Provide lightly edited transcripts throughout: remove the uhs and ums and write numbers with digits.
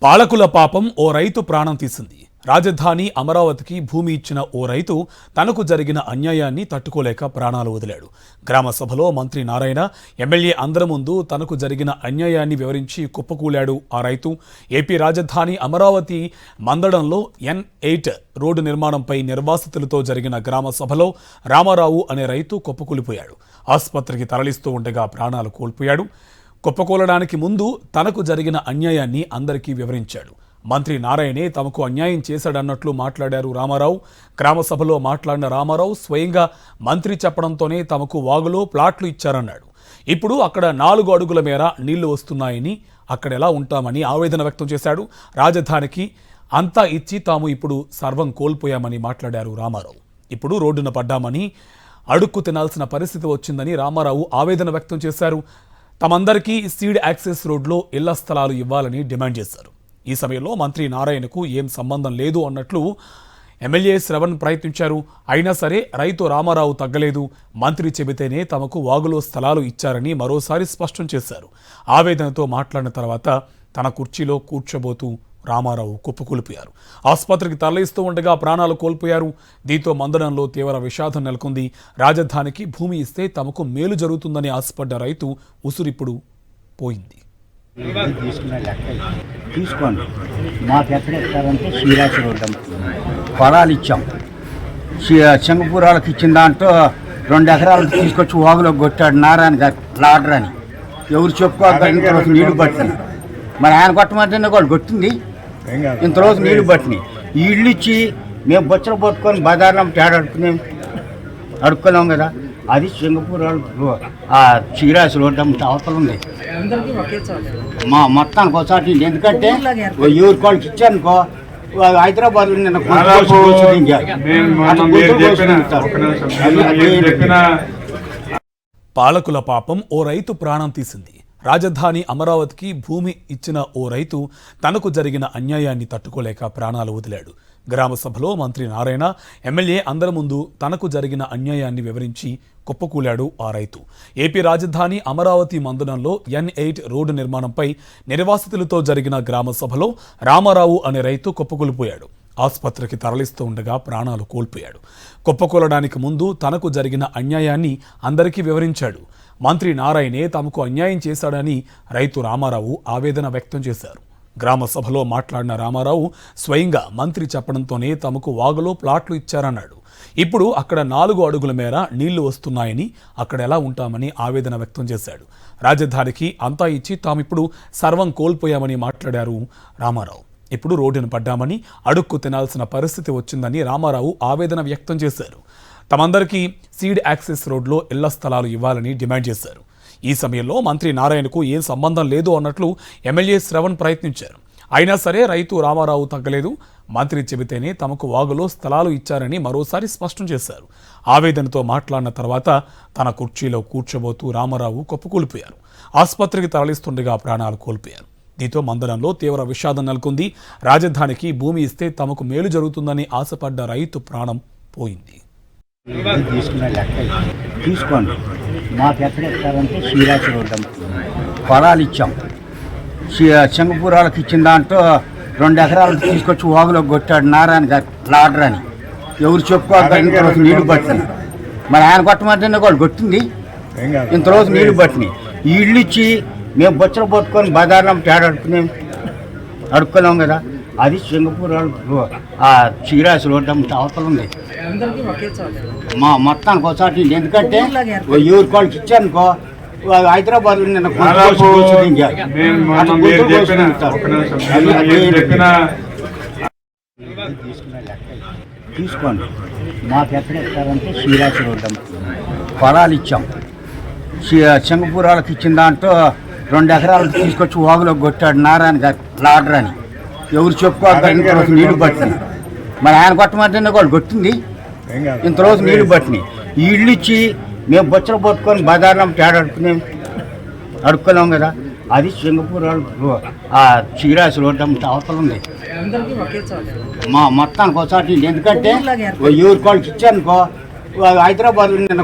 పాలకుల పాపం ఓ రైతు ప్రాణం తీసింది. రాజధాని అమరావతికి భూమి ఇచ్చిన ఓ రైతు తనకు జరిగిన అన్యాయాన్ని తట్టుకోలేక ప్రాణాలు వదిలాడు. గ్రామ సభలో మంత్రి నారాయణ, ఎమ్మెల్యే అందరి ముందు తనకు జరిగిన అన్యాయాన్ని వివరించి కుప్పకూలాడు ఆ రైతు. ఏపీ రాజధాని అమరావతి మందడంలో N8 రోడ్డు నిర్మాణంపై నిర్వాసితులతో జరిగిన గ్రామ సభలో రామారావు అనే రైతు కుప్పకూలిపోయాడు. ఆసుపత్రికి తరలిస్తూ ఉండగా ప్రాణాలు కోల్పోయాడు. కుప్పకూలడానికి ముందు తనకు జరిగిన అన్యాయాన్ని అందరికీ వివరించాడు. మంత్రి నారాయణే తమకు అన్యాయం చేశాడన్నట్లు మాట్లాడారు రామారావు. గ్రామ సభలో మాట్లాడిన రామారావు స్వయంగా మంత్రి చెప్పడంతోనే తమకు వాగులో ప్లాట్లు ఇచ్చారన్నాడు. ఇప్పుడు అక్కడ 4 అడుగుల మేర నీళ్లు వస్తున్నాయని, అక్కడెలా ఉంటామని ఆవేదన వ్యక్తం చేశాడు. రాజధానికి అంతా ఇచ్చి తాము ఇప్పుడు సర్వం కోల్పోయామని మాట్లాడారు రామారావు. ఇప్పుడు రోడ్డున పడ్డామని, అడుక్కు తినాల్సిన పరిస్థితి వచ్చిందని రామారావు ఆవేదన వ్యక్తం చేశారు. తమందరికీ సీడ్ యాక్సెస్ రోడ్లో ఇళ్ల స్థలాలు ఇవ్వాలని డిమాండ్ చేశారు. ఈ సమయంలో మంత్రి నారాయణకు ఏం సంబంధం లేదు అన్నట్లు ఎమ్మెల్యే శ్రవణ్ ప్రయత్నించారు. అయినా సరే రైతు రామారావు తగ్గలేదు. మంత్రి చెబితేనే తమకు వాగులో స్థలాలు ఇచ్చారని మరోసారి స్పష్టం చేశారు. ఆవేదనతో మాట్లాడిన తర్వాత తన కుర్చీలో కూర్చోబోతూ రామారావు కుప్పకూలిపోయారు. ఆసుపత్రికి తరలిస్తూ ఉండగా ప్రాణాలు కోల్పోయారు. దీంతో మందడంలో తీవ్ర విషాదం నెలకొంది. రాజధానికి భూమి ఇస్తే తమకు మేలు జరుగుతుందని ఆశపడ్డ రైతు ఉసురిప్పుడు పోయింది. తీసుకోండి, మాకు ఎక్కడ ఇస్తారంటే శ్రీరాశి రోడ్డు పొలాలు ఇచ్చాం. సింగపూరాలకు ఇచ్చిన దాంట్లో 2 ఎకరాలకు తీసుకొచ్చి వాగులో కొట్టాడు నారాయణ గారు లాడర్ అని. ఎవరు చెప్పుకోవాలి, ఇంతరోజు నీళ్లు పట్టినాయి. మరి ఆయన కొట్టమంటేనే వాళ్ళు కొట్టింది. ఇంతరోజు నీళ్లు పట్టినాయి. ఈ ఇళ్ళు ఇచ్చి మేము బొచ్చలు పట్టుకొని బజార్లో తేడా అడుక్కున్నాం కదా. అది సింగపూర్ ఆ శ్రీరాశి రోడ్డు అవతల ఉంది. మా మొత్తానికి ఒకసారి ఎందుకంటే ఎవరి వాళ్ళకి ఇచ్చానుకో, హైదరాబాద్ నిన్న పాలకుల పాపం ఓ రైతు ప్రాణం తీసింది. రాజధాని అమరావతికి భూమి ఇచ్చిన ఓ రైతు తనకు జరిగిన అన్యాయాన్ని తట్టుకోలేక ప్రాణాలు వదిలాడు. గ్రామ సభలో మంత్రి నారాయణ, ఎమ్మెల్యే అందరి ముందు తనకు జరిగిన అన్యాయాన్ని వివరించి కుప్పకూలాడు ఆ రైతు. ఏపీ రాజధాని అమరావతి మందడంలో N8 రోడ్డు నిర్మాణంపై నిర్వాసితులతో జరిగిన గ్రామ సభలో రామారావు అనే రైతు కుప్పకూలిపోయాడు. ఆసుపత్రికి తరలిస్తూ ఉండగా ప్రాణాలు కోల్పోయాడు. కుప్పకూలడానికి ముందు తనకు జరిగిన అన్యాయాన్ని అందరికీ వివరించాడు. మంత్రి నారాయణే తమకు అన్యాయం చేశాడని రైతు రామారావు ఆవేదన వ్యక్తం చేశారు. గ్రామ సభలో మాట్లాడిన రామారావు స్వయంగా మంత్రి చెప్పడంతోనే తమకు వాగులో ప్లాట్లు ఇచ్చారన్నాడు. ఇప్పుడు అక్కడ 4 అడుగుల మేర నీళ్లు వస్తున్నాయని, అక్కడెలా ఉంటామని ఆవేదన వ్యక్తం చేశాడు. రాజధానికి అంతా ఇచ్చి తామిప్పుడు సర్వం కోల్పోయామని మాట్లాడారు రామారావు. ఇప్పుడు రోడ్డును పడ్డామని, అడుక్కు తినాల్సిన పరిస్థితి వచ్చిందని రామారావు ఆవేదన వ్యక్తం చేశారు. తమందరికీ సీడ్ యాక్సెస్ రోడ్లో ఇళ్ల స్థలాలు ఇవ్వాలని డిమాండ్ చేశారు. ఈ సమయంలో మంత్రి నారాయణకు ఏం సంబంధం లేదు అన్నట్లు ఎమ్మెల్యే శ్రవణ్ ప్రయత్నించారు. అయినా సరే రైతు రామారావు తగ్గలేదు. మంత్రి చెబితేనే తమకు వాగులో స్థలాలు ఇచ్చారని మరోసారి స్పష్టం చేశారు. ఆవేదనతో మాట్లాడిన తర్వాత తన కుర్చీలో కూర్చోబోతూ రామారావు కుప్పకూలిపోయారు. ఆసుపత్రికి తరలిస్తుండగా ప్రాణాలు కోల్పోయారు. దీంతో మందడంలో తీవ్ర విషాదం నెలకొంది. రాజధానికి భూమి ఇస్తే తమకు మేలు జరుగుతుందని ఆశపడ్డ రైతు ప్రాణం పోయింది. తీసుకోండి, మాకు ఎక్కడ ఇస్తారంటే శ్రీరాశి రోడ్డు పొలాలు ఇచ్చాం. సింగపూరాలకు ఇచ్చిన దాంట్లో 2 ఎకరాలకు తీసుకొచ్చి వాగులో కొట్టాడు నారాయణ గారు లాడర్ అని. ఎవరు చెప్పుకోవాలి, ఇంతరోజు నీళ్లు పట్టినాయి. మరి ఆయన కొట్టమంటేనే వాళ్ళు కొట్టింది. ఇంతరోజు నీళ్లు పట్టినాయి. ఈ ఇళ్ళు ఇచ్చి మేము బొచ్చలు పట్టుకొని బజార్లో తేడా అడుక్కున్నాం కదా. అది సింగపూర్ ఆ శ్రీరాశి రోడ్డు అవతల ఉంది. మా మొత్తానికి ఒకసారి ఎందుకంటే ఎవరి వాళ్ళకి ఇచ్చానుకో, హైదరాబాద్ నిన్న తీసుకోండి, మాకు ఎక్కడ ఇస్తారంటే శ్రీరాశి రోడ్డు పొలాలు ఇచ్చాం. సింగపూరాలకు ఇచ్చిన దాంట్లో 2 ఎకరాలకు తీసుకొచ్చి వాగులో కొట్టాడు నారాయణ గారు లాడర్ అని. ఎవరు చెప్పుకోవాలి, ఇంతరోజు నీళ్లు పట్టినాయి. మరి ఆయన కొట్టమంటేనే వాళ్ళు కొట్టింది. ఇంతరోజు నీళ్లు పట్టినాయి. ఈ ఇళ్ళు ఇచ్చి మేము బొచ్చలు పట్టుకొని బజార్లో తేడా అడుక్కున్నాం కదా. అది సింగపూర్ ఆ శ్రీరాశి రోడ్డు అవతల ఉంది. మా మొత్తానికి ఒకసారి ఎందుకంటే ఎవరి వాళ్ళకి ఇచ్చానుకో, హైదరాబాద్ నిన్న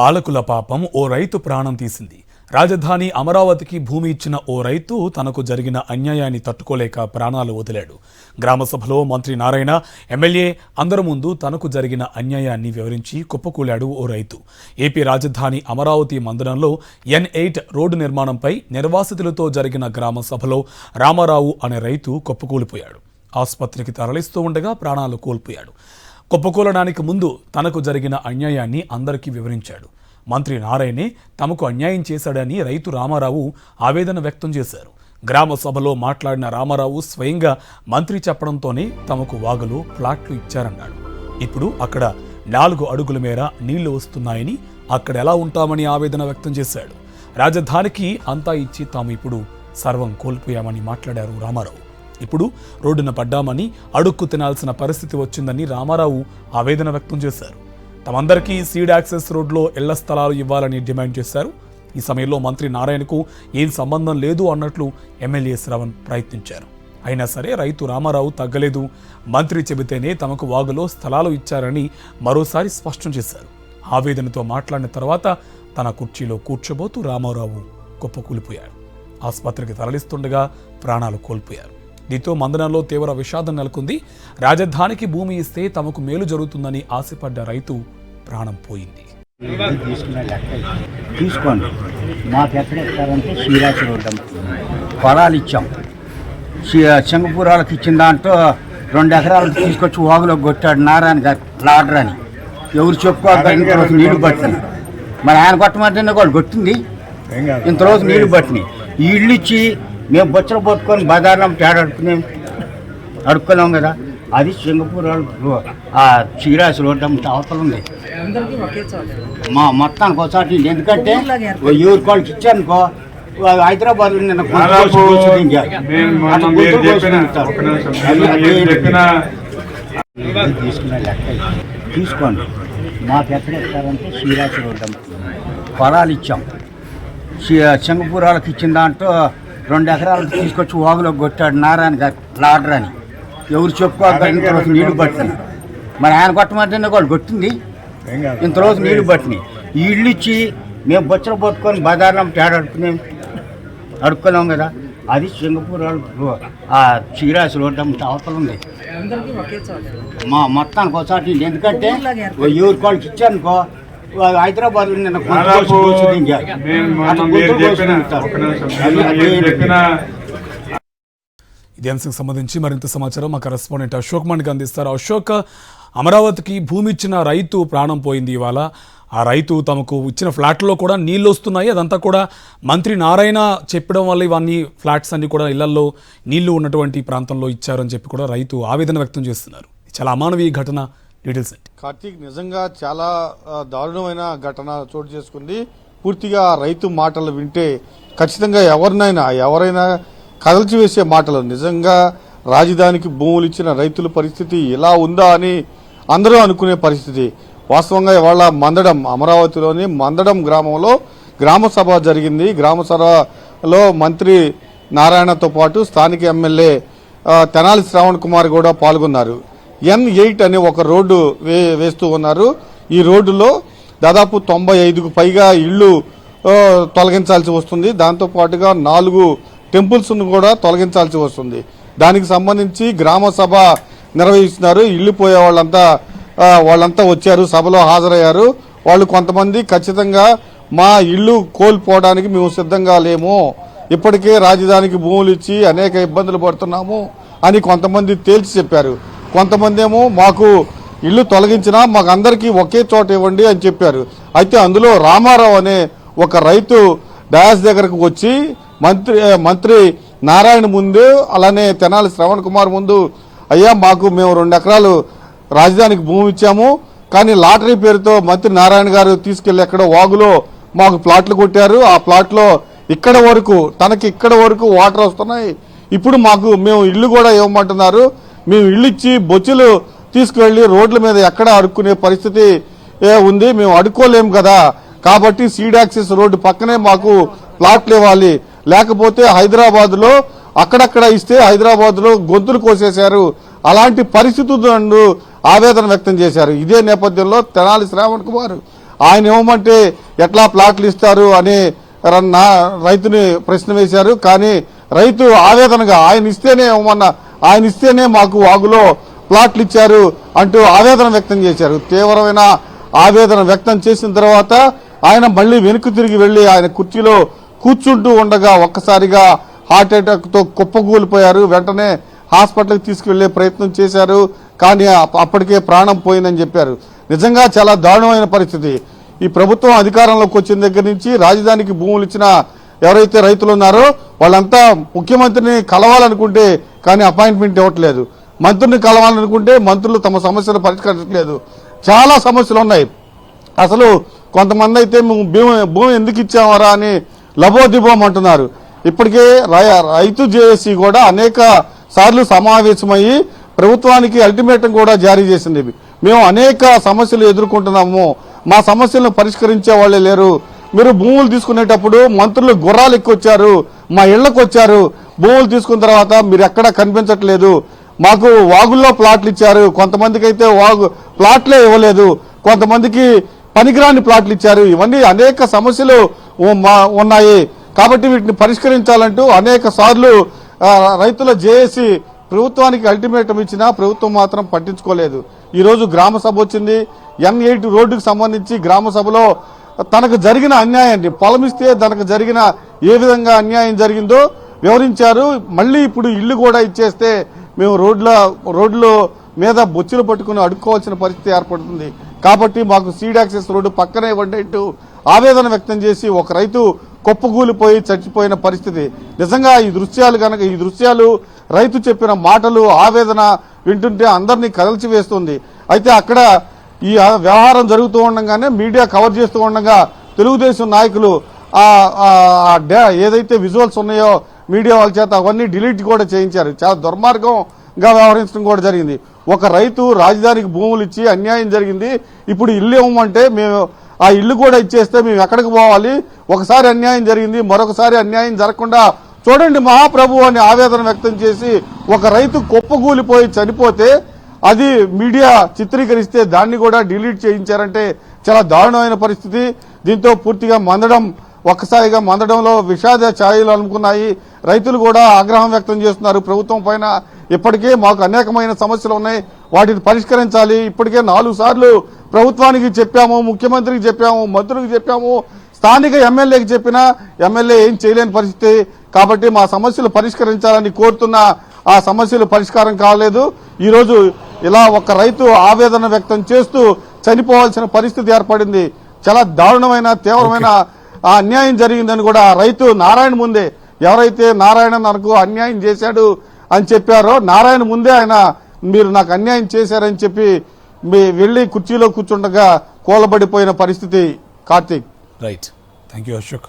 పాలకుల పాపం ఓ రైతు ప్రాణం తీసింది. రాజధాని అమరావతికి భూమి ఇచ్చిన ఓ రైతు తనకు జరిగిన అన్యాయాన్ని తట్టుకోలేక ప్రాణాలు వదిలాడు. గ్రామసభలో మంత్రి నారాయణ, ఎమ్మెల్యే అందరి ముందు తనకు జరిగిన అన్యాయాన్ని వివరించి కుప్పకూలాడు ఓ రైతు. ఏపీ రాజధాని అమరావతి మందిరంలో N8 రోడ్డు నిర్మాణంపై నిర్వాసితులతో జరిగిన గ్రామ సభలో రామారావు అనే రైతు కుప్పకూలిపోయాడు. ఆసుపత్రికి తరలిస్తూ ఉండగా ప్రాణాలు కోల్పోయాడు. కుప్పకూలడానికి ముందు తనకు జరిగిన అన్యాయాన్ని అందరికీ వివరించాడు. మంత్రి నారాయణే తమకు అన్యాయం చేశాడని రైతు రామారావు ఆవేదన వ్యక్తం చేశారు. గ్రామ సభలో మాట్లాడిన రామారావు స్వయంగా మంత్రి చెప్పడంతోనే తమకు వాగులో ప్లాట్లు ఇచ్చారన్నాడు. ఇప్పుడు అక్కడ 4 అడుగుల మేర నీళ్లు వస్తున్నాయని, అక్కడ ఎలా ఉంటామని ఆవేదన వ్యక్తం చేశాడు. రాజధానికి అంతా ఇచ్చి తాము ఇప్పుడు సర్వం కోల్పోయామని మాట్లాడారు రామారావు. ఇప్పుడు రోడ్డున పడ్డామని, అడుక్కు తినాల్సిన పరిస్థితి వచ్చిందని రామారావు ఆవేదన వ్యక్తం చేశారు. తమందరికీ సీడ్ యాక్సెస్ రోడ్లో ఇళ్ల స్థలాలు ఇవ్వాలని డిమాండ్ చేశారు. ఈ సమయంలో మంత్రి నారాయణకు ఏం సంబంధం లేదు అన్నట్లు ఎమ్మెల్యే శ్రవణ్ ప్రయత్నించారు. అయినా సరే రైతు రామారావు తగ్గలేదు. మంత్రి చెబితేనే తమకు వాగులో స్థలాలు ఇచ్చారని మరోసారి స్పష్టం చేశారు. ఆవేదనతో మాట్లాడిన తర్వాత తన కుర్చీలో కూర్చోబోతూ రామారావు కుప్పకూలిపోయారు. ఆసుపత్రికి తరలిస్తుండగా ప్రాణాలు కోల్పోయారు. దీంతో మందనంలో తీవ్ర విషాదం నెలకొంది. రాజధానికి భూమి ఇస్తే తమకు మేలు జరుగుతుందని ఆశపడ్డ రైతు ప్రాణం పోయింది. తీసుకోండి, మాకు ఎక్కడ ఇస్తారంటే శ్రీరాశి రోడ్డు పొలాలు ఇచ్చాం. సింగపూరాలకు ఇచ్చిన దాంట్లో 2 ఎకరాలు తీసుకొచ్చి వాగులో కొట్టాడు నారాయణ గారు లాడర్ అని. ఎవరు చెప్పుకోవాలి, ఇంతరోజు నీళ్లు పట్టినాయి. మరి ఆయన కొట్టమంటేనే వాళ్ళు కొట్టింది. ఇంతరోజు నీళ్లు పట్టినాయి. ఈ ఇళ్ళు ఇచ్చి మేము బొచ్చలు పట్టుకొని బజార్లో తేడా అడుక్కున్నాం కదా. అది సింగపూర్ ఆ శ్రీరాశి రోడ్డు అవతల ఉంది. మా మొత్తానికి ఒకసారి ఎందుకంటే ఎవరి వాళ్ళకి ఇచ్చారనుకో, హైదరాబాద్ నిన్న తీసుకునే లెక్క తీసుకోండి. మాకు ఎక్కడ ఇస్తారంటే శ్రీరాశి రోడ్డు పొలాలు ఇచ్చాం. సింగపూరాలకు ఇచ్చిన దాంట్లో 2 ఎకరాలు తీసుకొచ్చి వాగులో కొట్టాడు నారాయణ గారు లాడర్ అని. ఎవరు చెప్పుకోవాలి, ఇంతరోజు నీళ్లు పట్టినాయి. మరి ఆయన కొట్టమంటేనే వాళ్ళు కొట్టింది. ఇంతరోజు నీళ్లు పట్టినాయి. ఈ ఇళ్ళు ఇచ్చి మేము బొచ్చలు పట్టుకొని బజార్లో తేడా అడుక్కున్నాం కదా. అది సింగపూర్ ఆ శ్రీరాశి రోడ్డు అవతల ఉంది. మా మొత్తానికి ఒకసారి ఎందుకంటే ఎవరి వాళ్ళకి ఇచ్చారనుకో, హైదరాబాద్ నిన్న ఇదే అంశం సంబంధించి మరింత సమాచారం మా కరెస్పాండెంట్ అశోక్ మనకి అందిస్తారు. అశోక్, అమరావతికి భూమి ఇచ్చిన రైతు ప్రాణం పోయింది ఇవాళ. ఆ రైతు తమకు ఇచ్చిన ఫ్లాట్లో కూడా నీళ్ళు వస్తున్నాయి. అదంతా కూడా మంత్రి నారాయణ చెప్పడం వల్ల ఇవన్నీ ఫ్లాట్స్ అన్ని కూడా ఇళ్లలో నీళ్లు ఉన్నటువంటి ప్రాంతంలో ఇచ్చారని చెప్పి కూడా రైతు ఆవేదన వ్యక్తం చేస్తున్నారు. చాలా అమానవీయ ఘటన. డీటెయిల్స్ కార్తీక్, నిజంగా చాలా దారుణమైన ఘటన చోటు చేసుకుంది. పూర్తిగా రైతు మాటలు వింటే ఖచ్చితంగా ఎవరైనా కదల్చి వేసే మాటలు. నిజంగా రాజధానికి భూములు ఇచ్చిన రైతుల పరిస్థితి ఇలా ఉందా అని అందరూ అనుకునే పరిస్థితి. వాస్తవంగా ఇవాళ అమరావతిలోని మందడం గ్రామంలో గ్రామ సభ జరిగింది. గ్రామ సభలో మంత్రి నారాయణతో పాటు స్థానిక ఎమ్మెల్యే తెనాలి శ్రావణ్ కుమార్ కూడా పాల్గొన్నారు. N8 అనే ఒక రోడ్డు వేస్తూ ఉన్నారు. ఈ రోడ్డులో దాదాపు 95కు పైగా ఇళ్లు తొలగించాల్సి వస్తుంది. దాంతో పాటుగా 4 టెంపుల్స్ కూడా తొలగించాల్సి వస్తుంది. దానికి సంబంధించి గ్రామ సభ నిర్వహిస్తున్నారు. ఇళ్లు పోయే వాళ్ళంతా వచ్చారు, సభలో హాజరయ్యారు. వాళ్ళు కొంతమంది ఖచ్చితంగా మా ఇళ్లు కోల్పోవడానికి మేము సిద్ధంగా లేము, ఇప్పటికే రాజధానికి భూములు ఇచ్చి అనేక ఇబ్బందులు పడుతున్నాము అని కొంతమంది తేల్చి చెప్పారు. కొంతమంది ఏమో మాకు ఇల్లు తొలగించినా మాకు అందరికీ ఒకే చోట ఇవ్వండి అని చెప్పారు. అయితే అందులో రామారావు అనే ఒక రైతు డయాస్ దగ్గరకు వచ్చి మంత్రి నారాయణ ముందు, అలానే తెనాలి శ్రవణ్ కుమార్ ముందు, అయ్యా మేము 2 ఎకరాలు రాజధానికి భూమి ఇచ్చాము, కానీ లాటరీ పేరుతో మంత్రి నారాయణ గారు తీసుకెళ్లి ఎక్కడో వాగులో మాకు ప్లాట్లు కొట్టారు. ఆ ప్లాట్లో తనకి ఇక్కడ వరకు వాటర్ వస్తున్నాయి. ఇప్పుడు మేము ఇల్లు కూడా ఇవ్వమంటున్నారు. మేము ఇల్లు ఇచ్చి బొచ్చులు తీసుకువెళ్లి రోడ్ల మీద ఎక్కడ అడుక్కునే పరిస్థితి ఉంది. మేము అడుక్కోలేము కదా, కాబట్టి సీడ్ యాక్సెస్ రోడ్డు పక్కనే మాకు ప్లాట్లు ఇవ్వాలి, లేకపోతే హైదరాబాద్లో అక్కడక్కడ ఇస్తే హైదరాబాద్లో గొంతులు కోసేశారు, అలాంటి పరిస్థితులను ఆవేదన వ్యక్తం చేశారు. ఇదే నేపథ్యంలో తెనాలి శ్రావణ్ కుమార్ ఆయన ఇవ్వమంటే ఎట్లా ప్లాట్లు ఇస్తారు అని రైతుని ప్రశ్న వేశారు. కానీ రైతు ఆవేదనగా ఆయన ఇస్తేనే మాకు వాగులో ప్లాట్లు ఇచ్చారు అంటూ ఆవేదన వ్యక్తం చేశారు. తీవ్రమైన ఆవేదన వ్యక్తం చేసిన తర్వాత ఆయన మళ్ళీ వెనుక తిరిగి వెళ్లి ఆయన కుర్చీలో కూర్చుంటూ ఉండగా ఒక్కసారిగా హార్ట్ అటాక్ తో కుప్పకూలిపోయారు. వెంటనే హాస్పిటల్కి తీసుకువెళ్లే ప్రయత్నం చేశారు. కానీ అప్పటికే ప్రాణం పోయిందని చెప్పారు. నిజంగా చాలా దారుణమైన పరిస్థితి. ఈ ప్రభుత్వం అధికారంలోకి వచ్చిన దగ్గర నుంచి రాజధానికి భూములు ఇచ్చిన ఎవరైతే రైతులు ఉన్నారో వాళ్ళంతా ముఖ్యమంత్రిని కలవాలనుకుంటే కానీ అపాయింట్మెంట్ ఇవ్వట్లేదు. మంత్రుల్ని కలవాలనుకుంటే మంత్రులు తమ సమస్యలు పరిష్కరించట్లేదు. చాలా సమస్యలు ఉన్నాయి. అసలు కొంతమంది అయితే భూమి ఎందుకు ఇచ్చామరా అని లబోదిబోం అంటున్నారు. ఇప్పటికే రైతు జేఏసీ కూడా అనేక సార్లు సమావేశమయ్యి ప్రభుత్వానికి అల్టిమేటం కూడా జారీ చేసింది. మేము అనేక సమస్యలు ఎదుర్కొంటున్నాము, మా సమస్యలను పరిష్కరించే వాళ్ళే లేరు. మీరు భూములు తీసుకునేటప్పుడు మంత్రులు గుర్రాలు ఎక్కొచ్చారు, మా ఇళ్లకు వచ్చారు. భూములు తీసుకున్న తర్వాత మీరు ఎక్కడా కనిపించట్లేదు. మాకు వాగుల్లో ప్లాట్లు ఇచ్చారు, కొంతమందికి అయితే ప్లాట్లే ఇవ్వలేదు, కొంతమందికి పనికిరాని ప్లాట్లు ఇచ్చారు. ఇవన్నీ అనేక సమస్యలు ఉన్నాయి. కాబట్టి వీటిని పరిష్కరించాలంటూ అనేక సార్లు రైతుల జేఏసీ ప్రభుత్వానికి అల్టిమేటం ఇచ్చినా ప్రభుత్వం మాత్రం పట్టించుకోలేదు. ఈ రోజు గ్రామ సభ వచ్చింది. N8 రోడ్డుకు సంబంధించి గ్రామ సభలో తనకు జరిగిన అన్యాయాన్ని పొలమిస్తే తనకు జరిగిన ఏ విధంగా అన్యాయం జరిగిందో వివరించారు. మళ్ళీ ఇప్పుడు ఇల్లు కూడా ఇచ్చేస్తే మేము రోడ్ల మీద బొచ్చులు పట్టుకుని అడుక్కోవాల్సిన పరిస్థితి ఏర్పడుతుంది. కాబట్టి మాకు సీడ్ యాక్సెస్ రోడ్డు పక్కనే ఇవ్వండి ఆవేదన వ్యక్తం చేసి ఒక రైతు కొప్పగూలిపోయి చచ్చిపోయిన పరిస్థితి. నిజంగా ఈ దృశ్యాలు రైతు చెప్పిన మాటలు ఆవేదన వింటుంటే అందరినీ కదల్చివేస్తుంది. అయితే అక్కడ ఈ వ్యవహారం జరుగుతూ ఉండగానే మీడియా కవర్ చేస్తూ ఉండగా తెలుగుదేశం నాయకులు ఏదైతే విజువల్స్ ఉన్నాయో మీడియా వాళ్ళ చేత అవన్నీ డిలీట్ కూడా చేయించారు. చాలా దుర్మార్గంగా వ్యవహరించడం కూడా జరిగింది. ఒక రైతు రాజధానికి భూములు ఇచ్చి అన్యాయం జరిగింది, ఇప్పుడు ఇల్లు ఇవ్వమంటే మేము ఆ ఇల్లు కూడా ఇచ్చేస్తే మేము ఎక్కడికి పోవాలి? ఒకసారి అన్యాయం జరిగింది, మరొకసారి అన్యాయం జరగకుండా చూడండి మహాప్రభు అని ఆవేదన వ్యక్తం చేసి ఒక రైతు కుప్పకూలిపోయి చనిపోతే అది మీడియా చిత్రీకరిస్తే దాన్ని కూడా డిలీట్ చేయించారంటే చాలా దారుణమైన పరిస్థితి. దీంతో పూర్తిగా ఒక్కసారిగా మందడంలో విషాద ఛాయలు అనుకున్నాయి. రైతులు కూడా ఆగ్రహం వ్యక్తం చేస్తున్నారు ప్రభుత్వం పైన. ఇప్పటికే మాకు అనేకమైన సమస్యలు ఉన్నాయి, వాటిని పరిష్కరించాలి. ఇప్పటికే 4 సార్లు ప్రభుత్వానికి చెప్పాము, ముఖ్యమంత్రికి చెప్పాము, మంత్రులకు చెప్పాము, స్థానిక ఎమ్మెల్యేకి చెప్పినా ఎమ్మెల్యే ఏం చేయలేని పరిస్థితి. కాబట్టి మా సమస్యలు పరిష్కరించాలని కోరుతున్నా ఆ సమస్యలు పరిష్కారం కాలేదు. ఈరోజు ఇలా ఒక రైతు ఆవేదన వ్యక్తం చేస్తూ చనిపోవాల్సిన పరిస్థితి ఏర్పడింది. చాలా దారుణమైన తీవ్రమైన అన్యాయం జరిగిందని కూడా రైతు నారాయణ ముందే, ఎవరైతే నారాయణ నాకు అన్యాయం చేశాడు అని చెప్పారో నారాయణ ముందే ఆయన మీరు నాకు అన్యాయం చేశారని చెప్పి వెళ్లి కుర్చీలో కూర్చుండగా కూలబడిపోయిన పరిస్థితి. Karthik. Right, thank you Ashok.